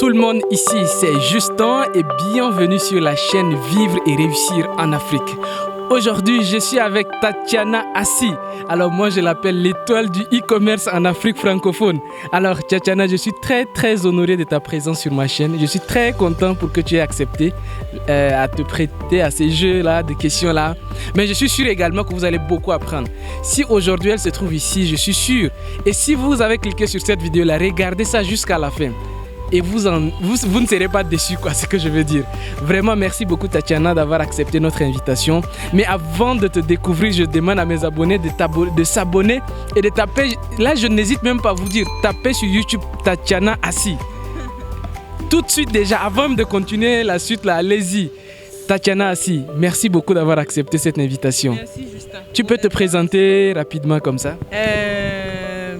tout le monde, ici c'est Justin et bienvenue sur la chaîne Vivre et Réussir en Afrique. Aujourd'hui, je suis avec Tatiana Assi. Alors moi, je l'appelle l'étoile du e-commerce en Afrique francophone. Alors Tatiana, je suis très honoré de ta présence sur ma chaîne. Je suis très content pour que tu aies accepté à te prêter à ces jeux-là, de questions-là. Mais je suis sûr également que vous allez beaucoup apprendre. Si aujourd'hui elle se trouve ici, je suis sûr. Et si vous avez cliqué sur cette vidéo-là, regardez ça jusqu'à la fin. Et vous ne serez pas déçus, quoi, c'est ce que je veux dire. Vraiment, merci beaucoup Tatiana d'avoir accepté notre invitation. Mais avant de te découvrir, je demande à mes abonnés de s'abonner et de taper. Là, je n'hésite même pas à vous dire, tapez sur YouTube Tatiana Assi. Tout de suite déjà, avant de continuer la suite, là, allez-y. Tatiana Assi, merci beaucoup d'avoir accepté cette invitation. Merci Justin. Tu peux te présenter rapidement comme ça?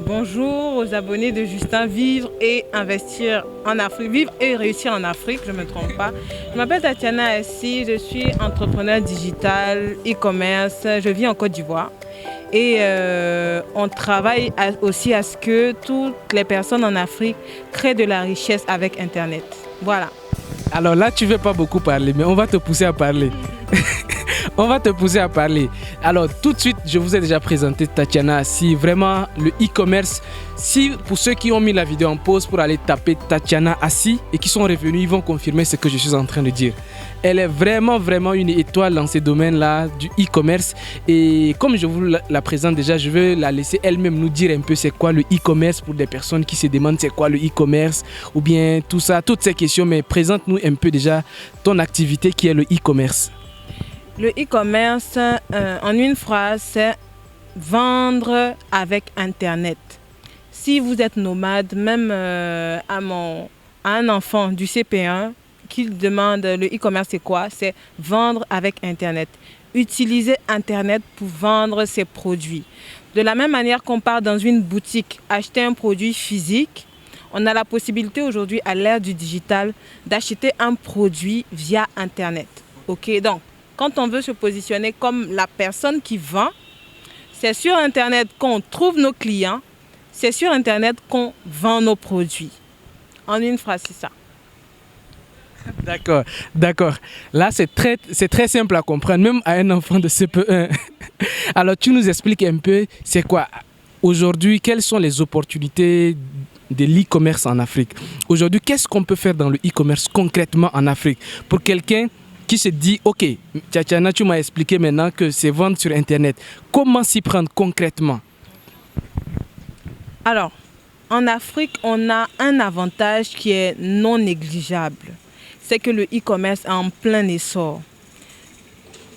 Bonjour aux abonnés de Justin, vivre et investir en Afrique, vivre et réussir en Afrique, je ne me trompe pas. Je m'appelle Tatiana Assi, je suis entrepreneur digital, e-commerce, je vis en Côte d'Ivoire. Et on travaille aussi à ce que toutes les personnes en Afrique créent de la richesse avec Internet. Voilà. Alors là, tu ne veux pas beaucoup parler, mais on va te pousser à parler. On va te pousser à parler. Alors tout de suite, je vous ai déjà présenté Tatiana Assi. Vraiment, le e-commerce, si pour ceux qui ont mis la vidéo en pause pour aller taper Tatiana Assi et qui sont revenus, ils vont confirmer ce que je suis en train de dire. Elle est vraiment une étoile dans ces domaines-là du e-commerce. Et comme je vous la présente déjà, je vais la laisser elle-même nous dire un peu c'est quoi le e-commerce pour des personnes qui se demandent c'est quoi le e-commerce ou bien tout ça, toutes ces questions. Mais présente-nous un peu déjà ton activité qui est le e-commerce. Le e-commerce, en une phrase, c'est vendre avec Internet. Si vous êtes nomade, même à un enfant du CP1 qui demande le e-commerce c'est quoi? C'est vendre avec Internet. Utiliser Internet pour vendre ses produits. De la même manière qu'on part dans une boutique, acheter un produit physique, on a la possibilité aujourd'hui à l'ère du digital d'acheter un produit via Internet. Ok, donc quand on veut se positionner comme la personne qui vend, c'est sur Internet qu'on trouve nos clients, c'est sur Internet qu'on vend nos produits. En une phrase, c'est ça. D'accord. Là, c'est très simple à comprendre, même à un enfant de CP1. Alors, tu nous expliques un peu, c'est quoi aujourd'hui, quelles sont les opportunités de l'e-commerce en Afrique? Aujourd'hui, qu'est-ce qu'on peut faire dans le e-commerce concrètement en Afrique pour quelqu'un qui se dit, ok, Tatiana, tu m'as expliqué maintenant que c'est vendre sur Internet. Comment s'y prendre concrètement? Alors, en Afrique, on a un avantage qui est non négligeable. C'est que le e-commerce est en plein essor.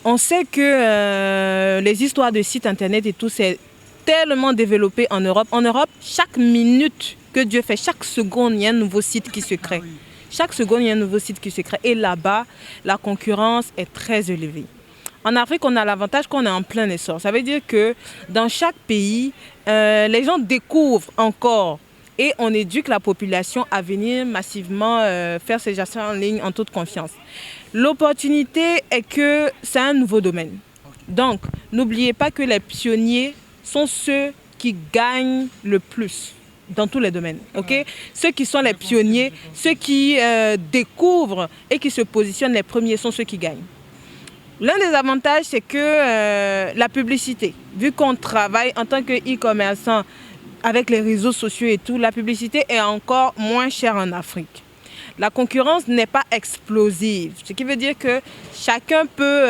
On sait que les histoires de sites Internet et tout, c'est tellement développé en Europe. En Europe, chaque minute que Dieu fait, chaque seconde, il y a un nouveau site qui se crée. Chaque seconde, il y a un nouveau site qui se crée. Et là-bas, la concurrence est très élevée. En Afrique, on a l'avantage qu'on est en plein essor. Ça veut dire que dans chaque pays, les gens découvrent encore et on éduque la population à venir massivement faire ses achats en ligne en toute confiance. L'opportunité est que c'est un nouveau domaine. Donc, n'oubliez pas que les pionniers sont ceux qui gagnent le plus dans tous les domaines, ok? Ceux qui sont les pionniers, ceux qui découvrent et qui se positionnent les premiers sont ceux qui gagnent. L'un des avantages, c'est que la publicité, vu qu'on travaille en tant que e-commerçant avec les réseaux sociaux et tout, la publicité est encore moins chère en Afrique. La concurrence n'est pas explosive, ce qui veut dire que chacun peut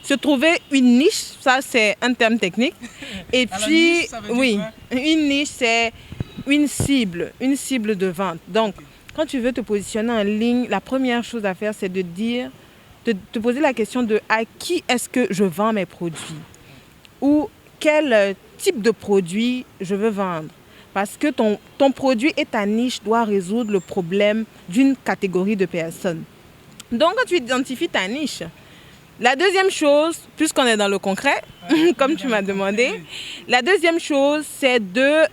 se trouver une niche, ça c'est un terme technique. Et puis, oui, une niche c'est une cible de vente. Donc, quand tu veux te positionner en ligne, la première chose à faire c'est de te poser la question de à qui est-ce que je vends mes produits ou quel type de produit je veux vendre. Parce que ton produit et ta niche doivent résoudre le problème d'une catégorie de personnes. Donc, quand tu identifies ta niche, la deuxième chose, puisqu'on est dans le concret, comme tu m'as demandé, la deuxième chose, c'est de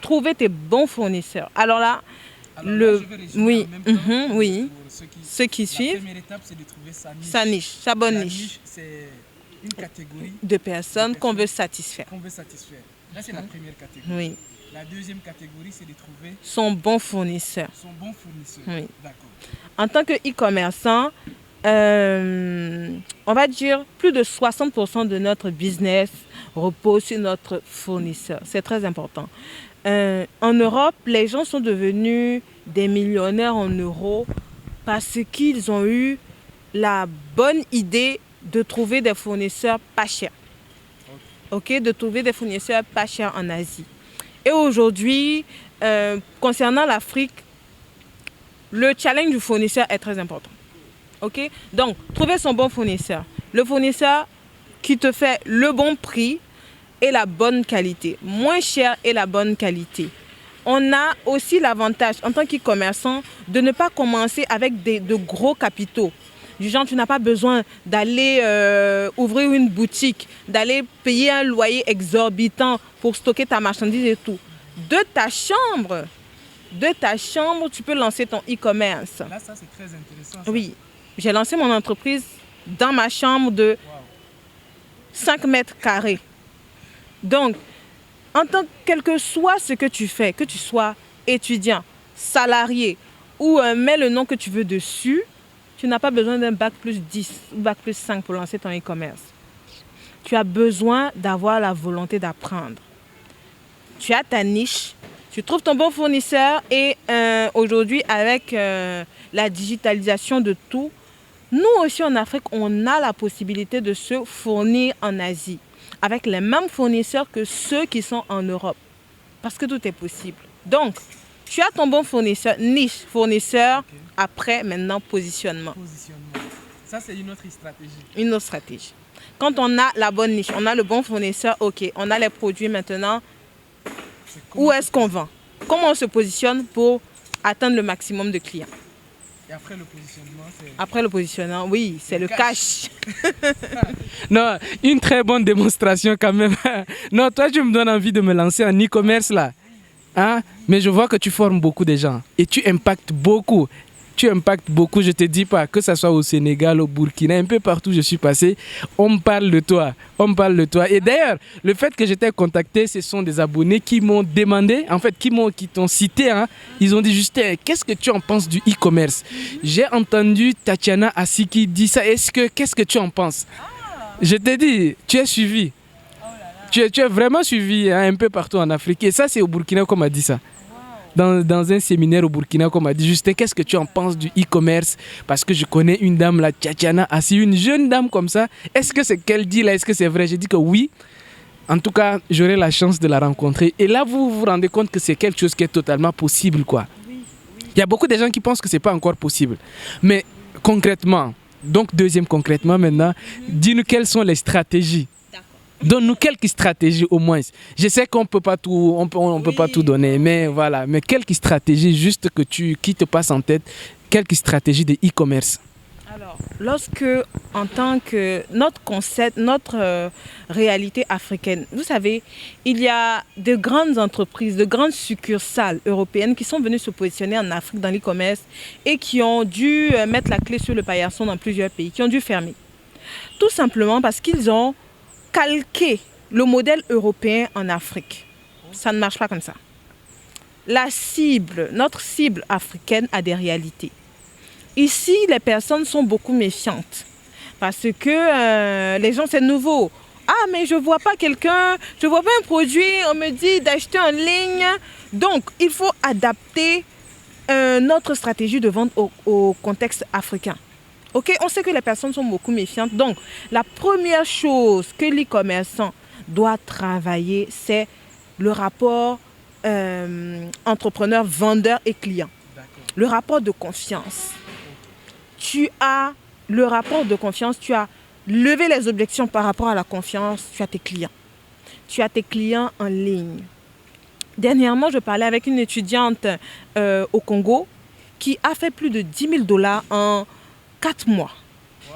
trouver tes bons fournisseurs. Alors là, oui, ceux qui suivent. La première étape, c'est de trouver sa niche, sa bonne niche. C'est une catégorie de personnes qu'on veut satisfaire. Là, c'est la première catégorie. Oui. La deuxième catégorie, c'est de trouver son bon fournisseur. Son bon fournisseur. Oui. D'accord. En tant que e-commerçant, on va dire plus de 60% de notre business repose sur notre fournisseur. C'est très important. En Europe, les gens sont devenus des millionnaires en euros parce qu'ils ont eu la bonne idée de trouver des fournisseurs pas chers. Okay, de trouver des fournisseurs pas chers en Asie. Et aujourd'hui, concernant l'Afrique, le challenge du fournisseur est très important. Okay? Donc, trouver son bon fournisseur. Le fournisseur qui te fait le bon prix et la bonne qualité. Moins cher et la bonne qualité. On a aussi l'avantage, en tant qu'e-commerçant, de ne pas commencer avec de gros capitaux. Du genre, tu n'as pas besoin d'aller ouvrir une boutique, d'aller payer un loyer exorbitant pour stocker ta marchandise et tout. De ta chambre, tu peux lancer ton e-commerce. Là, ça, c'est très intéressant. Ça. Oui, j'ai lancé mon entreprise dans ma chambre de 5 mètres carrés. Donc, quel que soit ce que tu fais, que tu sois étudiant, salarié ou mets le nom que tu veux dessus, tu n'as pas besoin d'un bac plus 10 ou bac plus 5 pour lancer ton e-commerce. Tu as besoin d'avoir la volonté d'apprendre. Tu as ta niche, tu trouves ton bon fournisseur et aujourd'hui, avec la digitalisation de tout, nous aussi en Afrique, on a la possibilité de se fournir en Asie avec les mêmes fournisseurs que ceux qui sont en Europe. Parce que tout est possible. Donc, tu as ton bon fournisseur, niche, fournisseur, okay. Après, maintenant, positionnement. Ça, c'est une autre stratégie. Une autre stratégie. Quand on a la bonne niche, on a le bon fournisseur, ok, on a les produits maintenant, où est-ce qu'on vend? Comment on se positionne pour atteindre le maximum de clients? Et après le positionnement, c'est... Après le positionnement, oui, c'est le cash. Non, une très bonne démonstration quand même. Non, toi, tu me donnes envie de me lancer en e-commerce là. Hein? Mais je vois que tu formes beaucoup de gens et tu impactes beaucoup. Tu impactes beaucoup, je te dis pas, que ce soit au Sénégal, au Burkina, un peu partout où je suis passé, on me parle de toi. On me parle de toi. Et d'ailleurs, le fait que je t'ai contacté, ce sont des abonnés qui m'ont demandé, en fait, qui t'ont cité. Hein, ils ont dit, Justin, qu'est-ce que tu en penses du e-commerce? J'ai entendu Tatiana Assi qui dit ça. Qu'est-ce que tu en penses? Je t'ai dit, tu es suivi. Tu es vraiment suivi hein, un peu partout en Afrique. Et ça, c'est au Burkina qu'on m'a dit ça. Dans un séminaire au Burkina qu'on m'a dit, Justin, qu'est-ce que tu en penses du e-commerce? Parce que je connais une dame, la Tatiana Assi, une jeune dame comme ça. Est-ce que c'est qu'elle dit là? Est-ce que c'est vrai? J'ai dit que oui. En tout cas, j'aurai la chance de la rencontrer. Et là, vous vous rendez compte que c'est quelque chose qui est totalement possible, quoi. Il y a beaucoup de gens qui pensent que ce n'est pas encore possible. Mais concrètement, donc deuxième concrètement maintenant, dis-nous quelles sont les stratégies. Donne-nous quelques stratégies au moins. Je sais qu'on peut pas tout, on peut pas tout donner, mais voilà. Mais quelques stratégies juste qui te passent en tête, quelques stratégies de e-commerce. Alors, lorsque, en tant que notre concept, notre réalité africaine, vous savez, il y a de grandes entreprises, de grandes succursales européennes qui sont venues se positionner en Afrique dans l'e-commerce et qui ont dû mettre la clé sur le paillasson dans plusieurs pays, qui ont dû fermer. Tout simplement parce qu'ils ont calquer le modèle européen en Afrique. Ça ne marche pas comme ça. Notre cible africaine a des réalités. Ici, les personnes sont beaucoup méfiantes parce que les gens, c'est nouveau. Ah, mais je ne vois pas quelqu'un, je ne vois pas un produit, on me dit d'acheter en ligne. Donc, il faut adapter notre stratégie de vente au contexte africain. Okay, on sait que les personnes sont beaucoup méfiantes. Donc, la première chose que l'e-commerçant doit travailler, c'est le rapport entrepreneur, vendeur et client. Le rapport de confiance. Tu as le rapport de confiance, tu as levé les objections par rapport à la confiance, tu as tes clients. Tu as tes clients en ligne. Dernièrement, je parlais avec une étudiante au Congo qui a fait plus de 10 000 $ en 4 mois. Wow.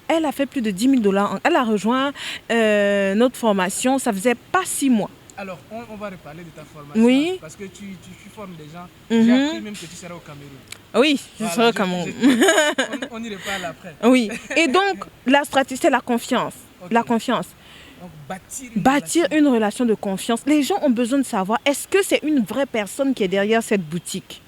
Elle a fait plus de 10 000 $. Elle a rejoint notre formation, ça faisait pas 6 mois. Alors, on va reparler de ta formation. Oui. Parce que tu formes des gens. J'ai appris même que tu seras au Cameroun. Oui, je serai au Cameroun. On y reparle après. Oui. Et donc, la stratégie, c'est la confiance. Okay. La confiance. Donc, bâtir une relation de confiance. Les gens ont besoin de savoir, est-ce que c'est une vraie personne qui est derrière cette boutique?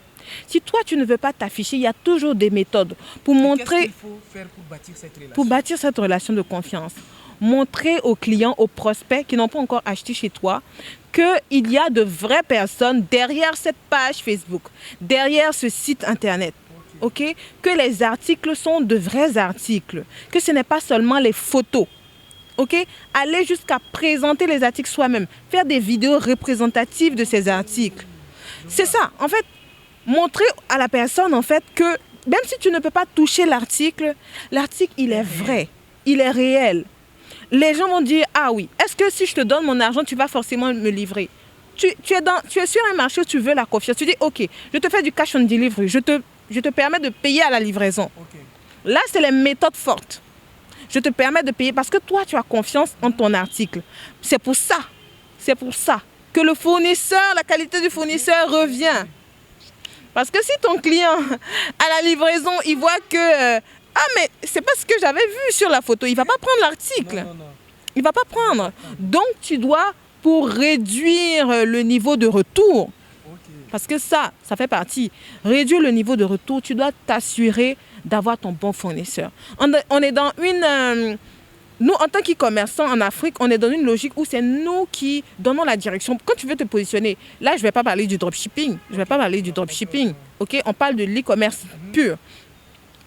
Si toi, tu ne veux pas t'afficher, il y a toujours des méthodes pour montrer... Qu'est-ce qu'il faut faire pour bâtir cette relation? Pour bâtir cette relation de confiance. Montrer aux clients, aux prospects qui n'ont pas encore acheté chez toi, qu'il y a de vraies personnes derrière cette page Facebook, derrière ce site internet. Okay? Que les articles sont de vrais articles, que ce n'est pas seulement les photos. Okay? Aller jusqu'à présenter les articles soi-même, faire des vidéos représentatives de ces articles. C'est ça, en fait, montrer à la personne en fait que même si tu ne peux pas toucher l'article, l'article il est vrai, il est réel. Les gens vont dire, ah oui, est-ce que si je te donne mon argent, tu vas forcément me livrer? Tu es sur un marché où tu veux la confiance. Tu dis, ok, je te fais du cash on delivery, je te permets de payer à la livraison. Okay. Là, c'est les méthodes fortes. Je te permets de payer parce que toi, tu as confiance en ton article. C'est pour ça que le fournisseur, la qualité du fournisseur revient. Parce que si ton client, à la livraison, il voit que... ah, mais c'est pas ce que j'avais vu sur la photo. Il ne va pas prendre l'article. Il ne va pas prendre. Donc, tu dois, pour réduire le niveau de retour, parce que ça fait partie, réduire le niveau de retour, tu dois t'assurer d'avoir ton bon fournisseur. On est dans une... nous, en tant qu'e-commerçants en Afrique, on est dans une logique où c'est nous qui donnons la direction. Quand tu veux te positionner, là, je ne vais pas parler du dropshipping. Okay? On parle de l'e-commerce pur.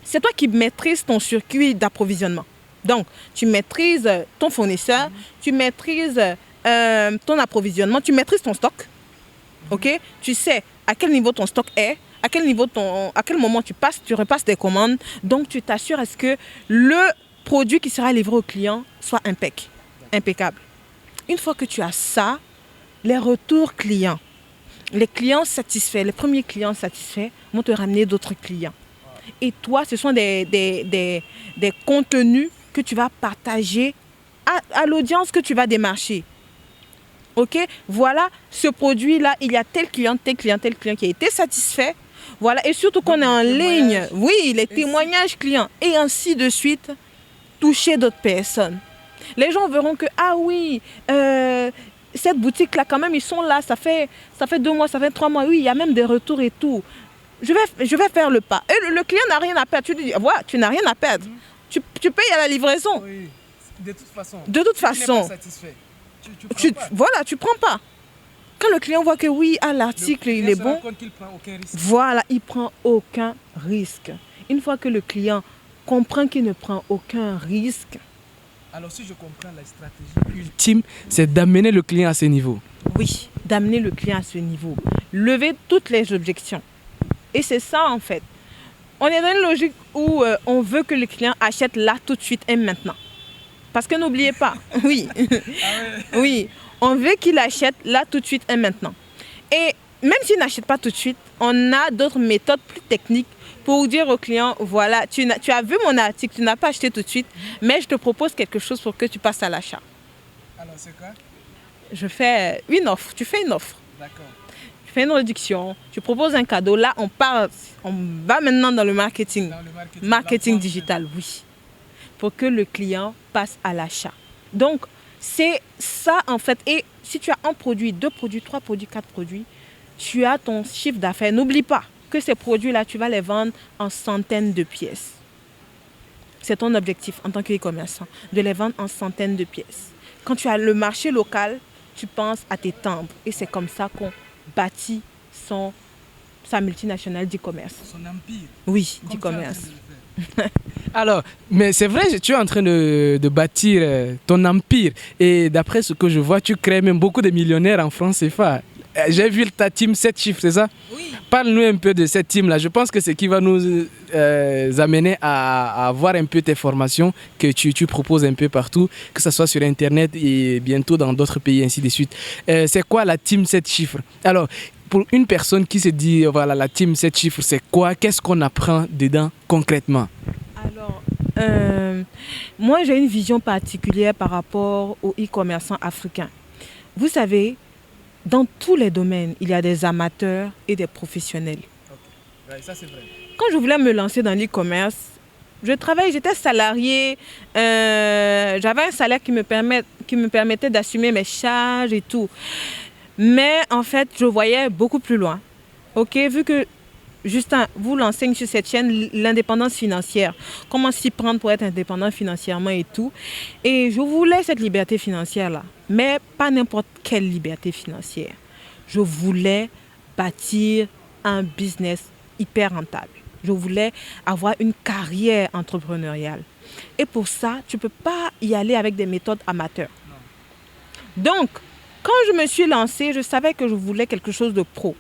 C'est toi qui maîtrises ton circuit d'approvisionnement. Donc, tu maîtrises ton fournisseur, tu maîtrises ton approvisionnement, tu maîtrises ton stock. Okay? Tu sais à quel niveau ton stock est, à quel moment tu repasses des commandes. Donc, tu t'assures à ce que le produit qui sera livré au client soit impeccable. Une fois que tu as ça, les retours clients, les clients satisfaits, les premiers clients satisfaits vont te ramener d'autres clients. Et toi, ce sont des contenus que tu vas partager à l'audience que tu vas démarcher. Ok, voilà, ce produit-là, il y a tel client qui a été satisfait. Voilà, et surtout qu'on est en ligne. Oui, les témoignages clients. Et ainsi de suite, toucher d'autres personnes. Les gens verront que, ah oui, cette boutique-là, quand même, ils sont là. Ça fait 2 mois, ça fait 3 mois. Oui, il y a même des retours et tout. Je vais faire le pas. Et le client n'a rien à perdre. Tu lui dis, voilà, tu n'as rien à perdre. Tu payes à la livraison. Oui, de toute façon. De toute façon. Tu n'es pas satisfait. Tu prends pas. Voilà, tu prends pas. Quand le client voit que oui, l'article, il est bon. Qu'il prend aucun risque. Voilà, il ne prend aucun risque. Une fois que le client comprend qu'il ne prend aucun risque. Alors si je comprends, la stratégie ultime, c'est d'amener le client à ce niveau. Oui, d'amener le client à ce niveau. Lever toutes les objections. Et c'est ça en fait. On est dans une logique où on veut que le client achète là tout de suite et maintenant. Parce que n'oubliez pas, oui, oui, on veut qu'il achète là tout de suite et maintenant. Et même s'il n'achète pas tout de suite, on a d'autres méthodes plus techniques pour dire au client, voilà, tu as vu mon article, tu n'as pas acheté tout de suite, mais je te propose quelque chose pour que tu passes à l'achat. Alors c'est quoi? Je fais une offre, tu fais une offre. D'accord. Tu fais une réduction, tu proposes un cadeau. Là, on va maintenant dans le marketing. Marketing digital, oui. Pour que le client passe à l'achat. Donc, c'est ça en fait. Et si tu as un produit, 2 produits, 3 produits, 4 produits, tu as ton chiffre d'affaires. N'oublie pas que ces produits-là, tu vas les vendre en centaines de pièces. C'est ton objectif en tant qu'e-commerçant, de les vendre en centaines de pièces. Quand tu as le marché local, tu penses à tes timbres. Et c'est comme ça qu'on bâtit sa multinationale d'e-commerce. Son empire. Oui, d'e-commerce. Alors, mais c'est vrai, tu es en train de bâtir ton empire. Et d'après ce que je vois, tu crées même beaucoup de millionnaires en France CFA. J'ai vu ta team 7 chiffres, c'est ça? Oui. Parle-nous un peu de cette team-là. Je pense que c'est ce qui va nous amener à voir un peu tes formations que tu proposes un peu partout, que ce soit sur Internet et bientôt dans d'autres pays, ainsi de suite. C'est quoi la team 7 chiffres? Alors, pour une personne qui se dit, voilà, la team 7 chiffres, c'est quoi? Qu'est-ce qu'on apprend dedans concrètement? Alors, moi, j'ai une vision particulière par rapport aux e-commerçants africains. Vous savez, dans tous les domaines, il y a des amateurs et des professionnels. Okay. Ouais, ça, c'est vrai. Quand je voulais me lancer dans j'étais salariée, j'avais un salaire qui qui me permettait d'assumer mes charges et tout. Mais en fait, je voyais beaucoup plus loin. Ok, vu que Justin vous l'enseigne sur cette chaîne, l'indépendance financière, comment s'y prendre pour être indépendant financièrement et tout. Et je voulais cette liberté financière-là, mais pas n'importe quelle liberté financière. Je voulais bâtir un business hyper rentable. Je voulais avoir une carrière entrepreneuriale. Et pour ça, tu ne peux pas y aller avec des méthodes amateurs. Donc, quand je me suis lancée, je savais que je voulais quelque chose de pro.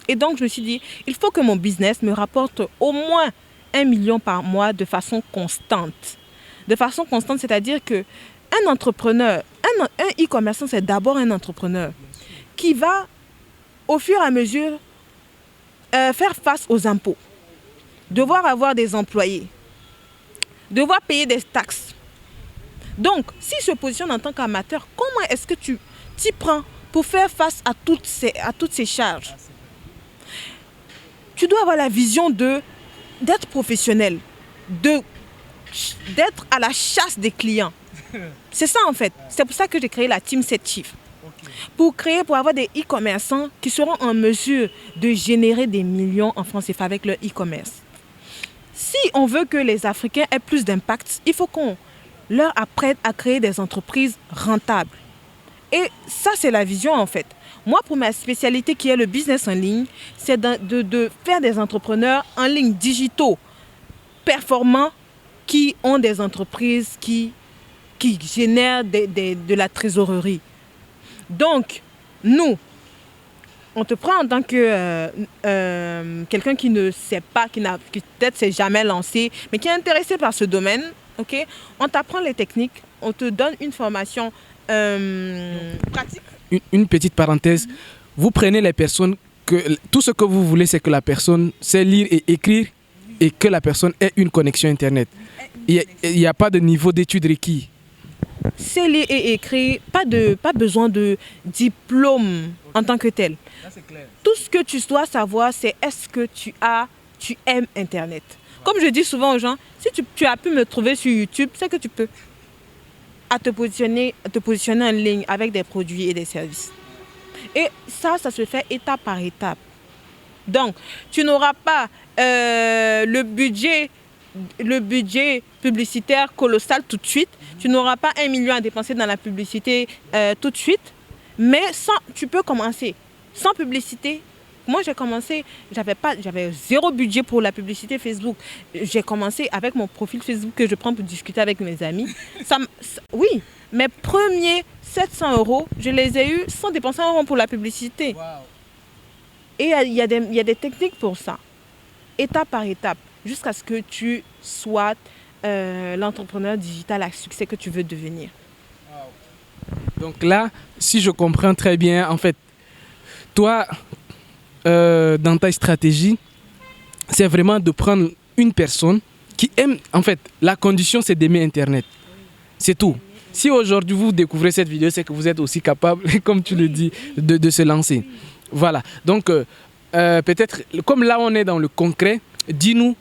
Et donc, je me suis dit, il faut que mon business me rapporte au moins 1 million par mois de façon constante. De façon constante, c'est-à-dire qu'un entrepreneur, un e-commerçant, c'est d'abord un entrepreneur qui va, au fur et à mesure, faire face aux impôts, devoir avoir des employés, devoir payer des taxes. Donc, s'il se positionne en tant qu'amateur, comment est-ce que tu t'y prends pour faire face à toutes ces charges? Tu dois avoir la vision d'être professionnel, d'être à la chasse des clients. C'est ça en fait. C'est pour ça que j'ai créé la team 7 chiffres. Pour avoir des e-commerçants qui seront en mesure de générer des millions en francs CFA avec leur e-commerce. Si on veut que les Africains aient plus d'impact, il faut qu'on leur apprenne à créer des entreprises rentables. Et ça, c'est la vision en fait. Moi, pour ma spécialité qui est le business en ligne, c'est de faire des entrepreneurs en ligne digitaux, performants, qui ont des entreprises qui génèrent de la trésorerie. Donc, nous, on te prend en tant que quelqu'un qui ne sait pas, qui peut-être s'est jamais lancé, mais qui est intéressé par ce domaine. Okay? On t'apprend les techniques, on te donne une formation pratique. Une petite parenthèse, vous prenez les personnes, tout ce que vous voulez, c'est que la personne sait lire et écrire et que la personne ait une connexion Internet. Il n'y a pas de niveau d'études requis. C'est lire et écrire, pas besoin de diplôme en tant que tel. Là, c'est clair. Tout ce que tu dois savoir, c'est est-ce que tu aimes Internet. Comme je dis souvent aux gens, si tu as pu me trouver sur YouTube, c'est que tu peux te positionner en ligne avec des produits et des services. Et ça se fait étape par étape. Donc, tu n'auras pas le budget publicitaire colossal tout de suite. Tu n'auras pas 1 million à dépenser dans la publicité tout de suite. Mais tu peux commencer sans publicité. Moi, j'ai commencé, j'avais 0 budget pour la publicité Facebook. J'ai commencé avec mon profil Facebook que je prends pour discuter avec mes amis. Oui, mes premiers 700 €, je les ai eus sans dépenser 1 euro pour la publicité. Wow. Et il y a des techniques pour ça, étape par étape, jusqu'à ce que tu sois l'entrepreneur digital à succès que tu veux devenir. Wow. Donc là, si je comprends très bien, en fait, toi, dans ta stratégie, c'est vraiment de prendre une personne qui aime, en fait, la condition c'est d'aimer Internet. C'est tout. Si aujourd'hui vous découvrez cette vidéo, c'est que vous êtes aussi capable, comme tu le dis, de se lancer. Voilà. Donc, peut-être, comme là on est dans le concret, dis-nous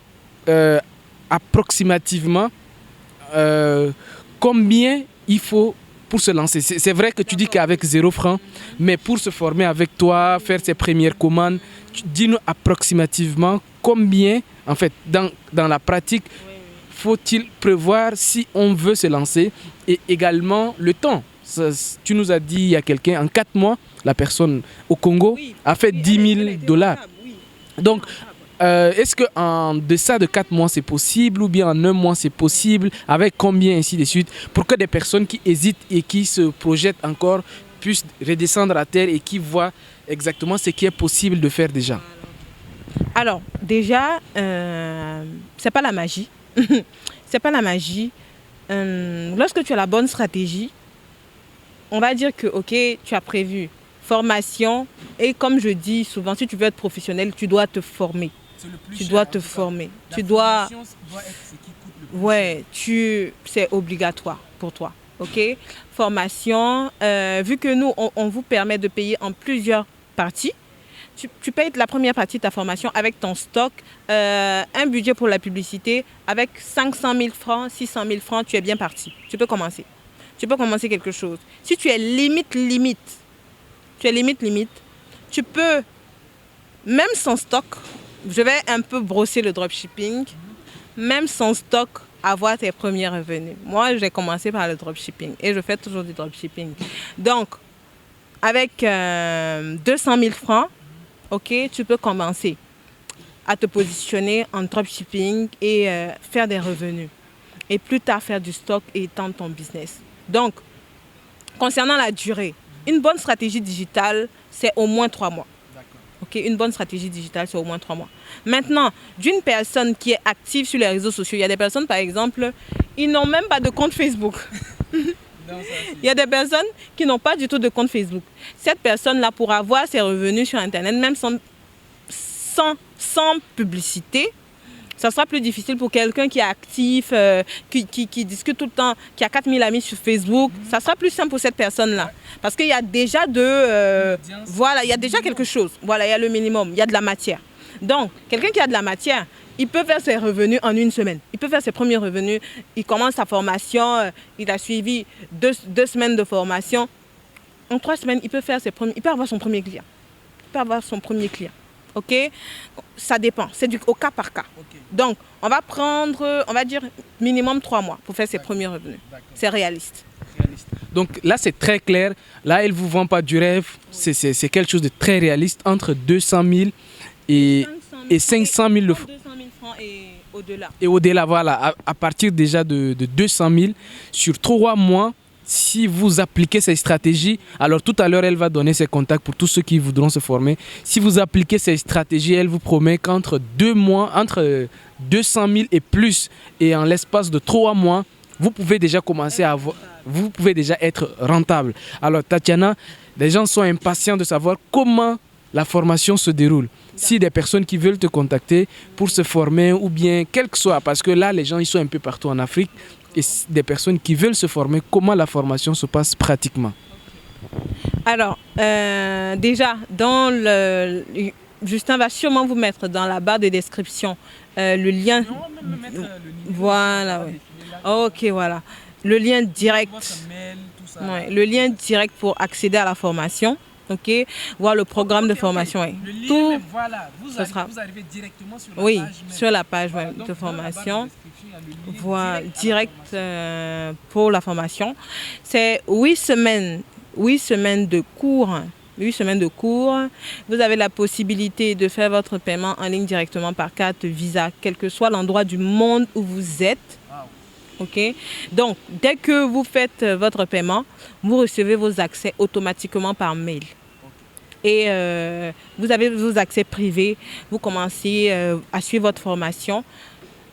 approximativement combien il faut pour se lancer. C'est vrai que tu dis qu'avec 0 francs, mais pour se former avec toi, faire ses premières commandes, dis-nous approximativement combien, en fait, dans la pratique, faut-il prévoir si on veut se lancer, et également le temps. Tu nous as dit, il y a quelqu'un, en 4 mois, la personne au Congo a fait 10 000 $. Donc, est-ce qu'en deçà de 4 mois, c'est possible, ou bien en 1 mois, c'est possible, avec combien, ainsi de suite, pour que des personnes qui hésitent et qui se projettent encore puissent redescendre à terre et qui voient exactement ce qui est possible de faire déjà? Alors, déjà, c'est pas la magie. C'est pas la magie. Lorsque tu as la bonne stratégie, on va dire que, ok, tu as prévu formation, et comme je dis souvent, si tu veux être professionnel, tu dois te former. Tu dois te former. Tu dois. Ouais, c'est obligatoire pour toi. Ok. Formation. Vu que nous, on vous permet de payer en plusieurs parties. Tu payes la première partie de ta formation avec ton stock, un budget pour la publicité, avec 500 000 francs, 600 000 francs, tu es bien parti. Tu peux commencer. tu peux commencer quelque chose. Si tu es limite, tu peux, même sans stock, je vais un peu brosser le dropshipping, même sans stock, avoir tes premiers revenus. Moi, j'ai commencé par le dropshipping et je fais toujours du dropshipping. Donc, avec 200 000 francs, ok, tu peux commencer à te positionner en dropshipping et faire des revenus. Et plus tard, faire du stock et étendre ton business. Donc, concernant la durée, une bonne stratégie digitale, c'est au moins 3 mois. Okay, une bonne stratégie digitale, c'est au moins 3 mois. Maintenant, d'une personne qui est active sur les réseaux sociaux, il y a des personnes, par exemple, ils n'ont même pas de compte Facebook. Il y a des personnes qui n'ont pas du tout de compte Facebook. Cette personne-là, pour avoir ses revenus sur Internet, même sans publicité, ça sera plus difficile pour quelqu'un qui est actif, qui discute tout le temps, qui a 4000 amis sur Facebook. Ça sera plus simple pour cette personne-là. Parce qu'il y a déjà voilà, il y a déjà quelque chose. Voilà, il y a le minimum, il y a de la matière. Donc, quelqu'un qui a de la matière, il peut faire ses revenus en une semaine. Il peut faire ses premiers revenus. Il commence sa formation, il a suivi 2 semaines de formation. En 3 semaines, il peut avoir son premier client. Ok, ça dépend, c'est au cas par cas. Okay. Donc, on va prendre, on va dire, minimum 3 mois pour faire ses premiers revenus. C'est réaliste. Donc là, c'est très clair. Là, elle ne vous vend pas du rêve. C'est quelque chose de très réaliste, entre 200 000 et 500 000 200 000 francs et au-delà. Et au-delà, voilà, à partir déjà de 200 000 sur 3 mois. Si vous appliquez ces stratégies, alors tout à l'heure, elle va donner ses contacts pour tous ceux qui voudront se former. Si vous appliquez ces stratégies, elle vous promet qu'entre 2 mois, entre 200 000 et plus, et en l'espace de 3 mois, vous pouvez déjà commencer vous pouvez déjà être rentable. Alors Tatiana, les gens sont impatients de savoir comment la formation se déroule. Si des personnes qui veulent te contacter pour se former ou bien quel que soit, parce que là, les gens ils sont un peu partout en Afrique, et des personnes qui veulent se former, comment la formation se passe pratiquement? Alors, déjà, Justin va sûrement vous mettre dans la barre de description le lien. Non, même mettre le numéro. Voilà, oui. Ok, voilà. Le lien direct. Mail, tout ça. Ouais, le lien direct pour accéder à la formation. Ok, voir le programme de formation. Okay. Ouais. Le lien, tout, voilà, vous arrivez directement sur la page. Même. Sur la page de formation. Voilà, direct pour la formation. C'est 8 semaines de cours. 8 semaines de cours. Vous avez la possibilité de faire votre paiement en ligne directement par carte Visa, quel que soit l'endroit du monde où vous êtes. Ok. Donc, dès que vous faites votre paiement, vous recevez vos accès automatiquement par mail. Et vous avez vos accès privés. Vous commencez à suivre votre formation.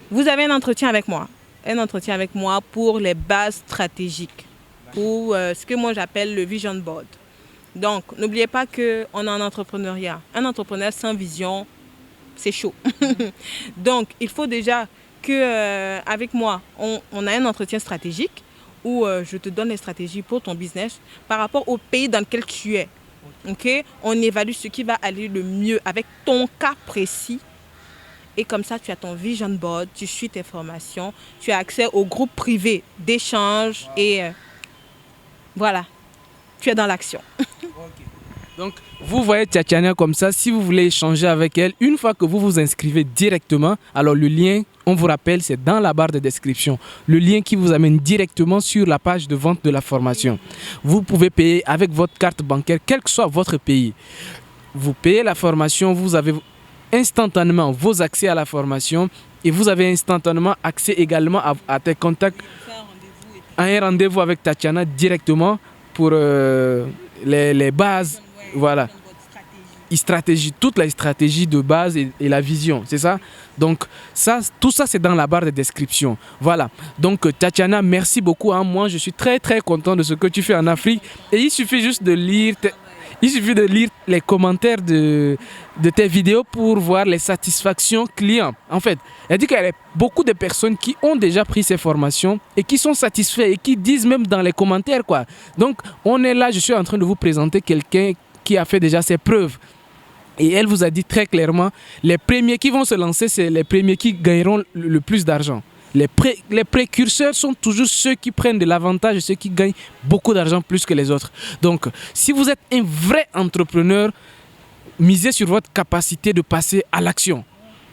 Vous avez un entretien avec moi. Un entretien avec moi pour les bases stratégiques. Pour ce que moi j'appelle le vision board. Donc, n'oubliez pas qu'on est en entrepreneuriat. Un entrepreneur sans vision, c'est chaud. Donc, il faut déjà qu'avec moi, on a un entretien stratégique où je te donne les stratégies pour ton business par rapport au pays dans lequel tu es. Okay? On évalue ce qui va aller le mieux avec ton cas précis. Et comme ça, tu as ton vision board, tu suis tes formations, tu as accès au groupe privé d'échange et voilà, tu es dans l'action. Donc, vous voyez Tatiana comme ça, si vous voulez échanger avec elle, une fois que vous vous inscrivez directement, alors le lien, on vous rappelle, c'est dans la barre de description. Le lien qui vous amène directement sur la page de vente de la formation. Vous pouvez payer avec votre carte bancaire, quel que soit votre pays. Vous payez la formation, vous avez instantanément vos accès à la formation et vous avez instantanément accès également à tes contacts, à un rendez-vous avec Tatiana directement pour les bases. Voilà, toute la stratégie de base et la vision, c'est ça. Donc tout ça c'est dans la barre de description. Voilà, donc Tatiana, merci beaucoup. Moi je suis très très content de ce que tu fais en Afrique et il suffit juste de lire les commentaires de tes vidéos pour voir les satisfactions clients. En fait, elle dit qu'il y a beaucoup de personnes qui ont déjà pris ces formations et qui sont satisfaits et qui disent même dans les commentaires quoi. Donc on est là, je suis en train de vous présenter quelqu'un qui a fait déjà ses preuves. Et elle vous a dit très clairement, les premiers qui vont se lancer, c'est les premiers qui gagneront le plus d'argent. Les précurseurs sont toujours ceux qui prennent de l'avantage et ceux qui gagnent beaucoup d'argent plus que les autres. Donc, si vous êtes un vrai entrepreneur, misez sur votre capacité de passer à l'action.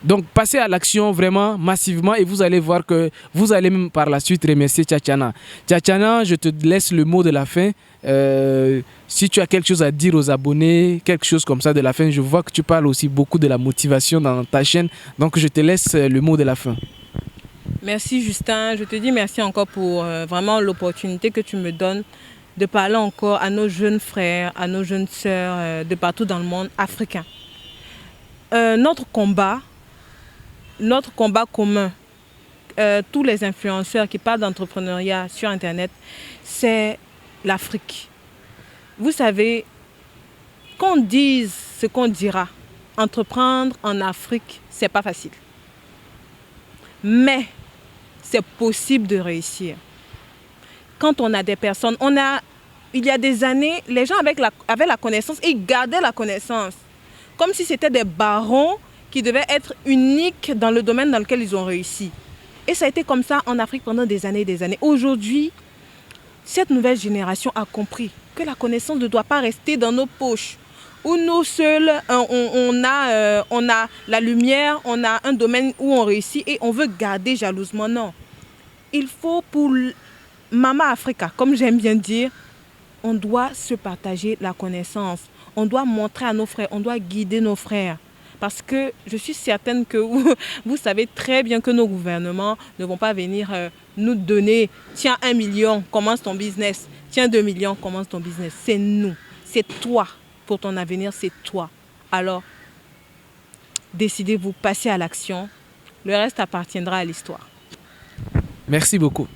Donc, passez à l'action vraiment massivement et vous allez voir que vous allez même par la suite remercier Tchachana. Tchachana, je te laisse le mot de la fin. Si tu as quelque chose à dire aux abonnés, quelque chose comme ça de la fin, je vois que tu parles aussi beaucoup de la motivation dans ta chaîne. Donc, je te laisse le mot de la fin. Merci Justin, je te dis merci encore pour vraiment l'opportunité que tu me donnes de parler encore à nos jeunes frères, à nos jeunes sœurs de partout dans le monde africain. Notre combat commun, tous les influenceurs qui parlent d'entrepreneuriat sur Internet, c'est l'Afrique. Vous savez, qu'on dise ce qu'on dira, entreprendre en Afrique, c'est pas facile. Mais c'est possible de réussir. Quand on a des personnes, il y a des années, les gens avaient la connaissance et ils gardaient la connaissance. Comme si c'était des barons qui devaient être uniques dans le domaine dans lequel ils ont réussi. Et ça a été comme ça en Afrique pendant des années et des années. Aujourd'hui, cette nouvelle génération a compris que la connaissance ne doit pas rester dans nos poches. Où nous seuls, on a la lumière, on a un domaine où on réussit et on veut garder jalousement. Non. Il faut pour Mama Africa, comme j'aime bien dire, on doit se partager la connaissance. On doit montrer à nos frères, on doit guider nos frères. Parce que je suis certaine que vous savez très bien que nos gouvernements ne vont pas venir nous donner « Tiens 1 million, commence ton business. Tiens 2 millions, commence ton business. » C'est nous, c'est toi. Pour ton avenir, c'est toi. Alors, décidez-vous, passez à l'action. Le reste appartiendra à l'histoire. Merci beaucoup.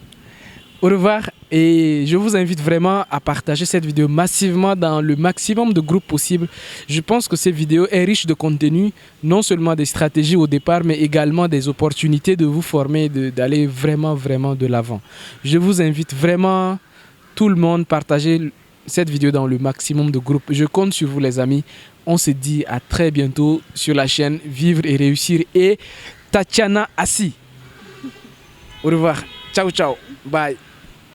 Au revoir et je vous invite vraiment à partager cette vidéo massivement dans le maximum de groupes possible. Je pense que cette vidéo est riche de contenu, non seulement des stratégies au départ, mais également des opportunités de vous former, d'aller vraiment de l'avant. Je vous invite vraiment, tout le monde, à partager cette vidéo dans le maximum de groupes. Je compte sur vous les amis. On se dit à très bientôt sur la chaîne Vivre et Réussir et Tachana Assi. Au revoir. Ciao, ciao. Bye.